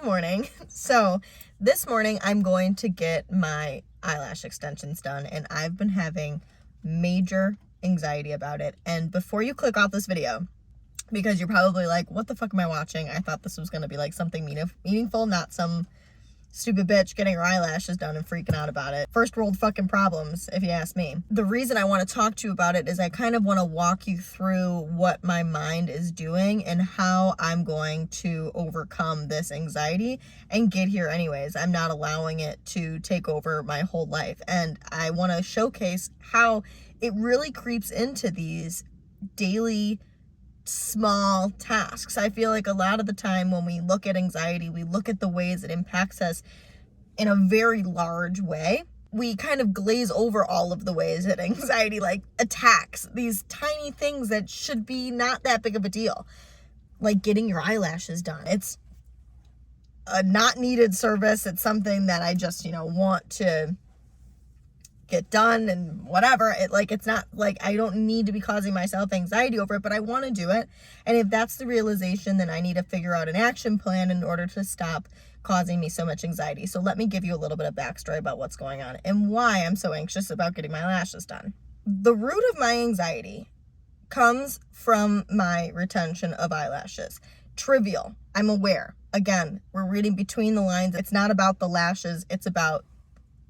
morning. So this morning I'm going to get my eyelash extensions done, and I've been having major anxiety about it. And before you click off this video, because you're probably like, what the fuck am I watching? I thought this was going to be like something meaningful, not some stupid bitch getting her eyelashes done and freaking out about it. First world fucking problems, if you ask me. The reason I want to talk to you about it is I kind of want to walk you through what my mind is doing and how I'm going to overcome this anxiety and get here anyways. I'm not allowing it to take over my whole life. And I want to showcase how it really creeps into these daily small tasks. I feel like a lot of the time when we look at anxiety, we look at the ways it impacts us in a very large way. We kind of glaze over all of the ways that anxiety like attacks these tiny things that should be not that big of a deal. Like getting your eyelashes done. It's a not needed service. It's something that I just, want to get done and whatever. It's not like I don't need to be causing myself anxiety over it, but I want to do it. And if that's the realization, then I need to figure out an action plan in order to stop causing me so much anxiety. So let me give you a little bit of backstory about what's going on and why I'm so anxious about getting my lashes done. The root of my anxiety comes from my retention of eyelashes. Trivial, I'm aware. Again, we're reading between the lines. It's not about the lashes, it's about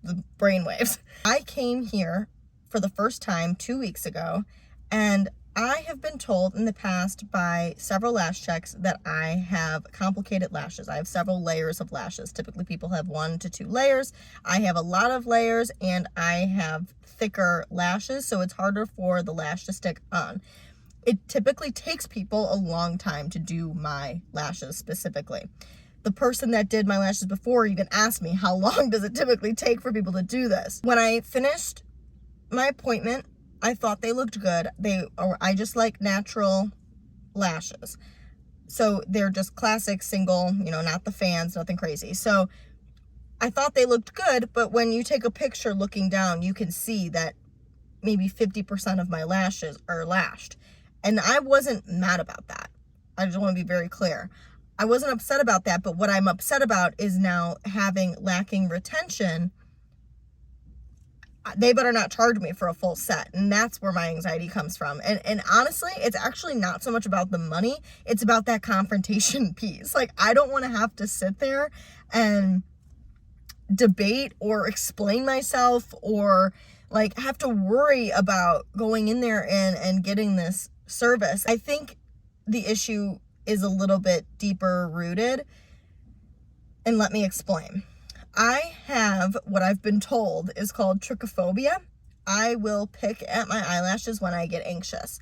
the brainwaves. I came here for the first time 2 weeks ago, and I have been told in the past by several lash checks that I have complicated lashes. I have several layers of lashes. Typically people have 1 to 2 layers. I have a lot of layers and I have thicker lashes, so it's harder for the lash to stick on. It typically takes people a long time to do my lashes specifically. The person that did my lashes before even asked me, how long does it typically take for people to do this? When I finished my appointment, I thought they looked good. I just like natural lashes. So they're just classic single, not the fans, nothing crazy. So I thought they looked good, but when you take a picture looking down, you can see that maybe 50% of my lashes are lashed. And I wasn't mad about that. I just want to be very clear. I wasn't upset about that, but what I'm upset about is now having lacking retention. They better not charge me for a full set. And that's where my anxiety comes from. And honestly, it's actually not so much about the money. It's about that confrontation piece. Like, I don't want to have to sit there and debate or explain myself or like have to worry about going in there and getting this service. I think the issue is a little bit deeper rooted. And let me explain. I have what I've been told is called trichophobia. I will pick at my eyelashes when I get anxious.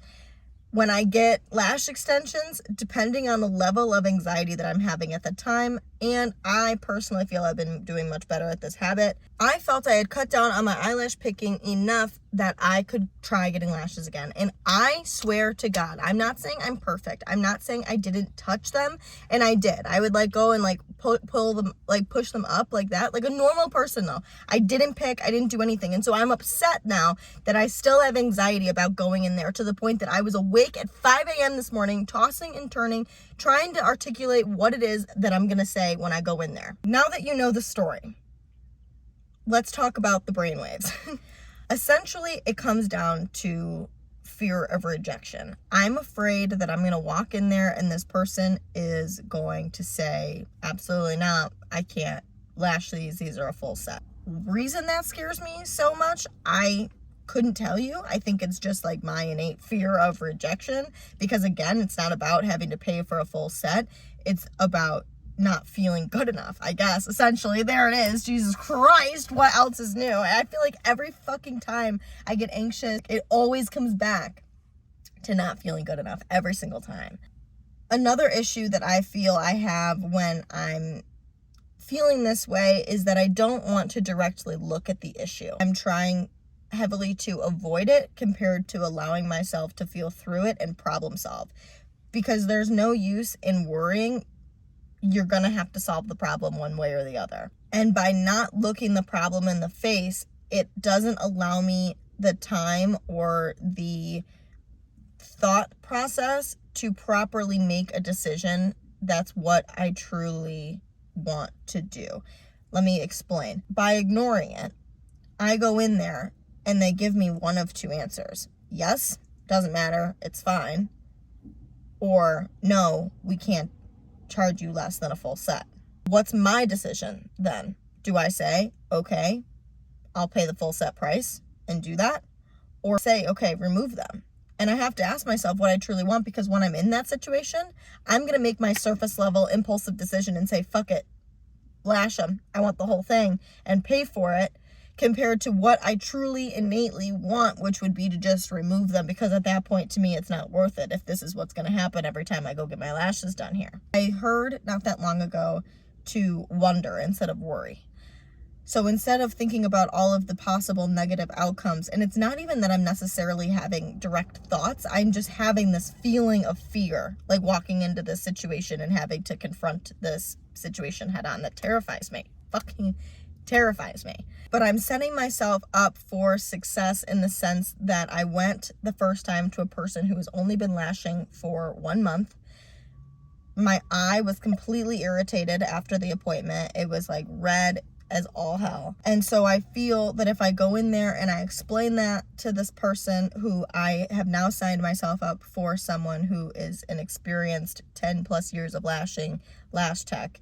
When I get lash extensions, depending on the level of anxiety that I'm having at the time, and I personally feel I've been doing much better at this habit, I felt I had cut down on my eyelash picking enough that I could try getting lashes again. And I swear to God, I'm not saying I'm perfect. I'm not saying I didn't touch them, and I did. I would go and pull them, push them up like that, like a normal person though. I didn't pick, I didn't do anything. And so I'm upset now that I still have anxiety about going in there, to the point that I was awake at 5 a.m. this morning, tossing and turning, trying to articulate what it is that I'm going to say when I go in there. Now that you know the story, let's talk about the brainwaves. Essentially, it comes down to fear of rejection. I'm afraid that I'm going to walk in there and this person is going to say, absolutely not, I can't lash these are a full set. Reason that scares me so much, I couldn't tell you. I think it's just like my innate fear of rejection, because again, it's not about having to pay for a full set. It's about not feeling good enough, I guess. Essentially, there it is. Jesus Christ, what else is new? I feel like every fucking time I get anxious, it always comes back to not feeling good enough every single time. Another issue that I feel I have when I'm feeling this way is that I don't want to directly look at the issue. I'm trying heavily to avoid it compared to allowing myself to feel through it and problem solve, because there's no use in worrying. You're gonna have to solve the problem one way or the other. And by not looking the problem in the face, it doesn't allow me the time or the thought process to properly make a decision that's what I truly want to do. Let me explain. By ignoring it, I go in there and they give me one of two answers. Yes, doesn't matter, it's fine. Or no, we can't charge you less than a full set. What's my decision then? Do I say, okay, I'll pay the full set price and do that? Or say, okay, remove them? And I have to ask myself what I truly want, because when I'm in that situation, I'm going to make my surface level impulsive decision and say, fuck it, lash them. I want the whole thing and pay for it, compared to what I truly innately want, which would be to just remove them, because at that point, to me, it's not worth it if this is what's going to happen every time I go get my lashes done here. I heard not that long ago to wonder instead of worry. So instead of thinking about all of the possible negative outcomes, and it's not even that I'm necessarily having direct thoughts, I'm just having this feeling of fear, like walking into this situation and having to confront this situation head on. That terrifies me, fucking terrifies me. But I'm setting myself up for success in the sense that I went the first time to a person who has only been lashing for 1 month. My eye was completely irritated after the appointment. It was like red as all hell. And so I feel that if I go in there and I explain that to this person, who I have now signed myself up for someone who is an experienced 10 plus years of lashing, lash tech,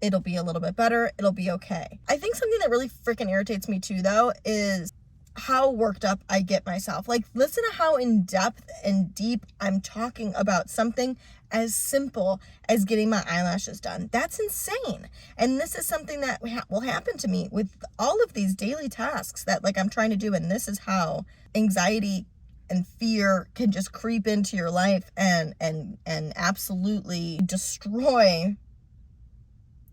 it'll be a little bit better. It'll be okay. I think something that really freaking irritates me too, though, is how worked up I get myself. Like, listen to how in depth and deep I'm talking about something as simple as getting my eyelashes done. That's insane. And this is something that will happen to me with all of these daily tasks that, like, I'm trying to do. And this is how anxiety and fear can just creep into your life and absolutely destroy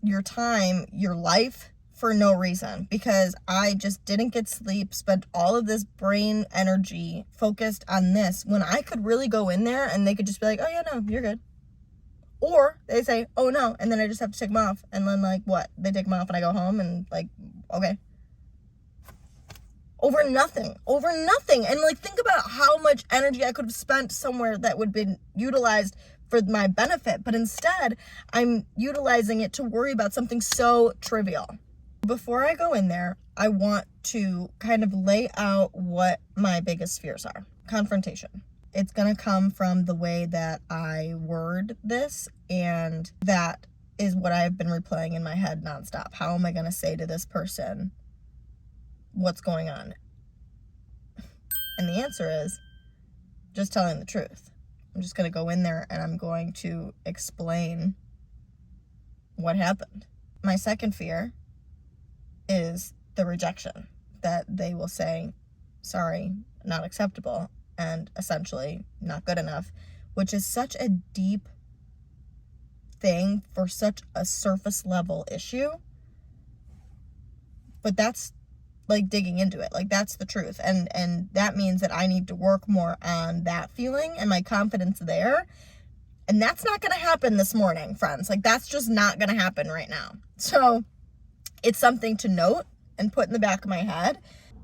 your time, your life, for no reason, because I just didn't get sleep, spent all of this brain energy focused on this, when I could really go in there and they could just be like, oh yeah, no, you're good. Or they say, oh no, and then I just have to take them off. And then, like, what? They take them off and I go home and, like, okay. Over nothing. And, like, think about how much energy I could have spent somewhere that would have been utilized for my benefit. But instead, I'm utilizing it to worry about something so trivial. Before I go in there, I want to kind of lay out what my biggest fears are. Confrontation. It's going to come from the way that I word this, and that is what I've been replaying in my head nonstop. How am I going to say to this person what's going on? And the answer is just telling the truth. I'm just going to go in there and I'm going to explain what happened. My second fear is the rejection, that they will say, sorry, not acceptable, and essentially not good enough, which is such a deep thing for such a surface level issue. But that's like digging into it. Like, that's the truth. And that means that I need to work more on that feeling and my confidence there. And that's not going to happen this morning, friends. Like, that's just not going to happen right now. So it's something to note and put in the back of my head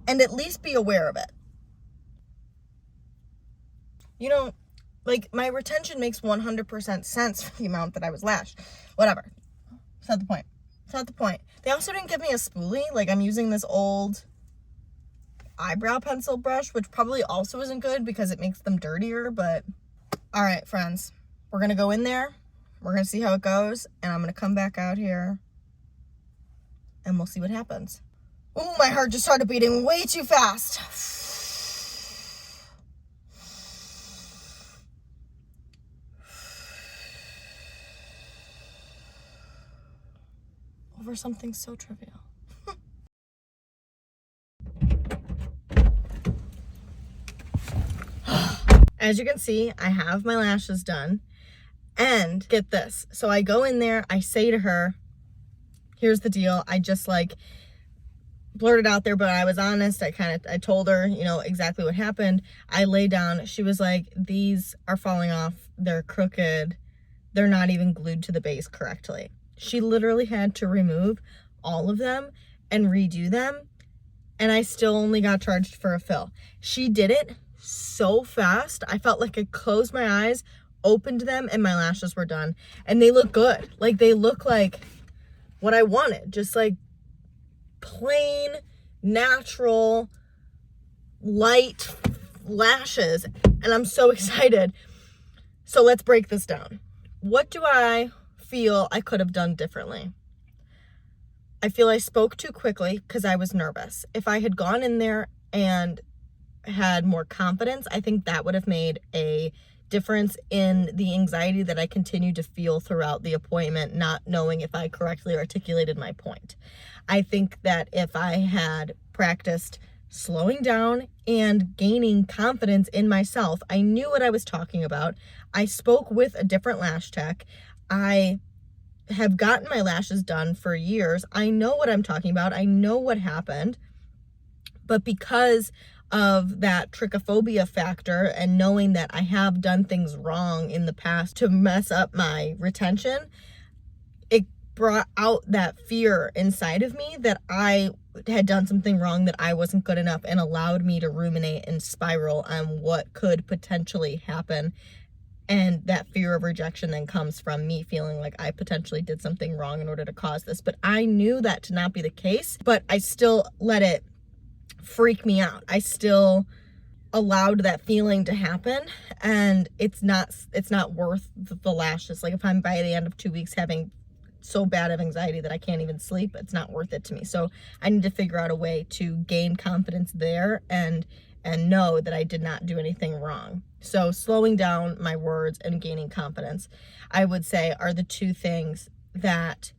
and at least be aware of it. You know, like, my retention makes 100% sense for the amount that I was lashed. Whatever. It's not the point. It's not the point. They also didn't give me a spoolie. Like, I'm using this old eyebrow pencil brush, which probably also isn't good because it makes them dirtier. But all right, friends, we're going to go in there. We're going to see how it goes. And I'm going to come back out here and we'll see what happens. Oh, my heart just started beating way too fast. Over something so trivial. As you can see, I have my lashes done. And get this. So I go in there, I say to her, here's the deal. I just, like, blurted out there, but I was honest. I told her, you know, exactly what happened. I lay down. She was like, these are falling off. They're crooked. They're not even glued to the base correctly. She literally had to remove all of them and redo them. And I still only got charged for a fill. She did it so fast. I felt like I closed my eyes, opened them and my lashes were done, and they look good. Like, they look like what I wanted, just like plain, natural, light lashes, and I'm so excited. So let's break this down. What do I feel I could have done differently? I feel I spoke too quickly because I was nervous. If I had gone in there and had more confidence, I think that would have made a difference in the anxiety that I continued to feel throughout the appointment, not knowing if I correctly articulated my point. I think that if I had practiced slowing down and gaining confidence in myself, I knew what I was talking about. I spoke with a different lash tech. I have gotten my lashes done for years. I know what I'm talking about. I know what happened. But because of that trichophobia factor and knowing that I have done things wrong in the past to mess up my retention, it brought out that fear inside of me that I had done something wrong, that I wasn't good enough, and allowed me to ruminate and spiral on what could potentially happen. And that fear of rejection then comes from me feeling like I potentially did something wrong in order to cause this. But I knew that to not be the case, but I still let it freak me out. I still allowed that feeling to happen, and it's not worth the lashes. Like, if I'm by the end of 2 weeks having so bad of anxiety that I can't even sleep, it's not worth it to me. So I need to figure out a way to gain confidence there and know that I did not do anything wrong. So slowing down my words and gaining confidence, I would say, are the two things that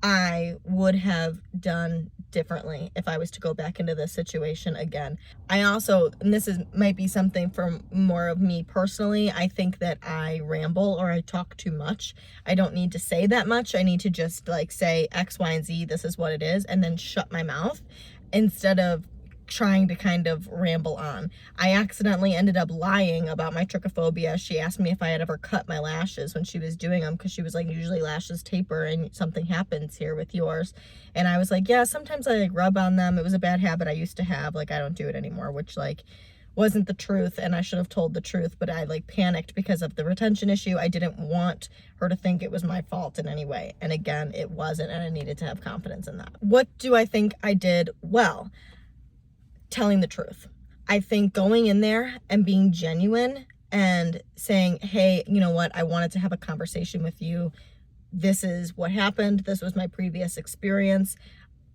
I would have done differently if I was to go back into this situation again. I also, and this might be something from more of me personally, I think that I ramble or I talk too much. I don't need to say that much. I need to just like say X, Y, and Z, this is what it is, and then shut my mouth instead of trying to kind of ramble on. I accidentally ended up lying about my trichophobia. She asked me if I had ever cut my lashes when she was doing them, because she was like, usually lashes taper and something happens here with yours. And I was like, yeah, sometimes I like rub on them. It was a bad habit I used to have. Like, I don't do it anymore, which like wasn't the truth, and I should have told the truth, but I like panicked because of the retention issue. I didn't want her to think it was my fault in any way. And again, it wasn't, and I needed to have confidence in that. What do I think I did well? Telling the truth. I think going in there and being genuine and saying, hey, you know what? I wanted to have a conversation with you. This is what happened. This was my previous experience.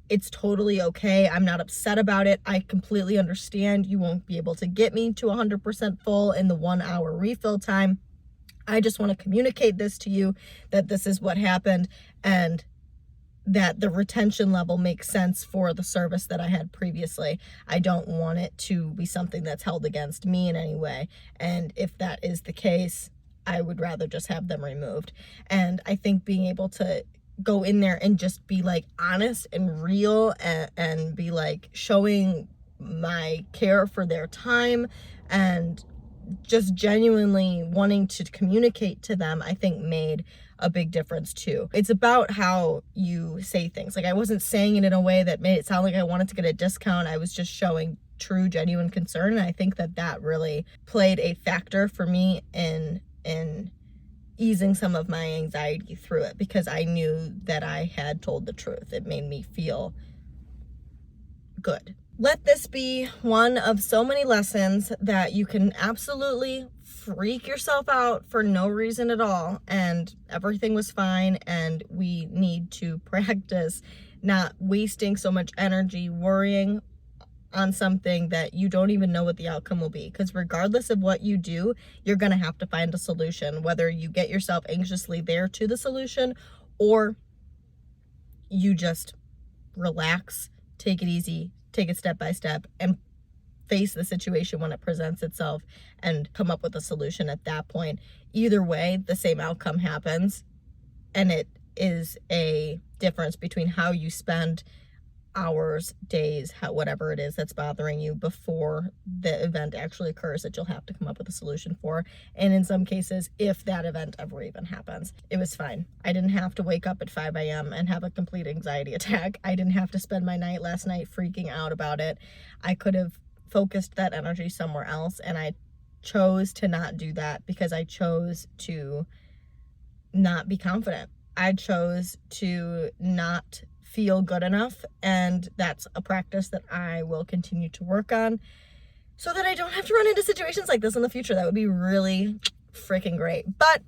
It's totally okay. I'm not upset about it. I completely understand you won't be able to get me to 100% full in the 1 hour refill time. I just want to communicate this to you, that this is what happened, and that the retention level makes sense for the service that I had previously. I don't want it to be something that's held against me in any way. And if that is the case, I would rather just have them removed. And I think being able to go in there and just be like honest and real and be like showing my care for their time and just genuinely wanting to communicate to them, I think made a big difference too. It's about how you say things. Like, I wasn't saying it in a way that made it sound like I wanted to get a discount. I was just showing true, genuine concern. And I think that that really played a factor for me in easing some of my anxiety through it, because I knew that I had told the truth. It made me feel good. Let this be one of so many lessons that you can absolutely freak yourself out for no reason at all, and everything was fine, and we need to practice not wasting so much energy worrying on something that you don't even know what the outcome will be, because regardless of what you do, you're going to have to find a solution, whether you get yourself anxiously there to the solution or you just relax, take it easy, take it step by step, and face the situation when it presents itself and come up with a solution at that point. Either way, the same outcome happens, and it is a difference between how you spend hours, days, whatever it is that's bothering you before the event actually occurs that you'll have to come up with a solution for. And in some cases, if that event ever even happens, it was fine. I didn't have to wake up at 5 a.m. and have a complete anxiety attack. I didn't have to spend my night last night freaking out about it. I could have focused that energy somewhere else, and I chose to not do that because I chose to not be confident. I chose to not feel good enough, and that's a practice that I will continue to work on so that I don't have to run into situations like this in the future. That would be really freaking great. But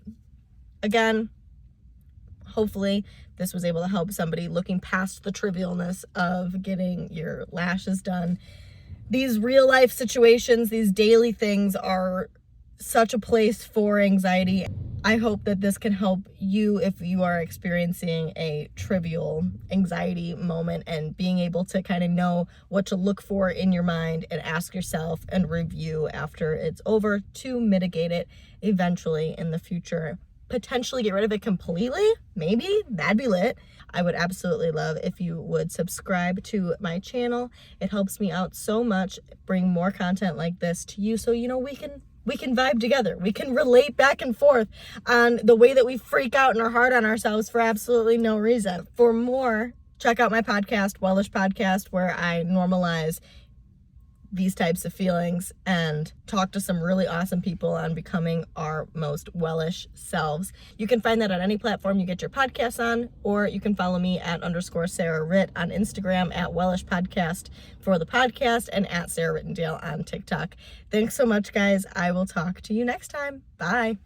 again, hopefully this was able to help somebody looking past the trivialness of getting your lashes done. These real life situations, these daily things are such a place for anxiety. I hope that this can help you if you are experiencing a trivial anxiety moment, and being able to kind of know what to look for in your mind and ask yourself and review after it's over to mitigate it eventually in the future. Potentially get rid of it completely, maybe. That'd be lit. I would absolutely love if you would subscribe to my channel. It helps me out so much, bring more content like this to you, so you know we can vibe together. We can relate back and forth on the way that we freak out and are hard on ourselves for absolutely no reason. For more, check out my podcast, Wellish Podcast, where I normalize these types of feelings and talk to some really awesome people on becoming our most Wellish selves. You can find that on any platform you get your podcasts on, or you can follow me at _Sarah Ritt on Instagram, at Wellish Podcast for the podcast, and at Sarah Rittendale on TikTok. Thanks so much, guys. I will talk to you next time. Bye.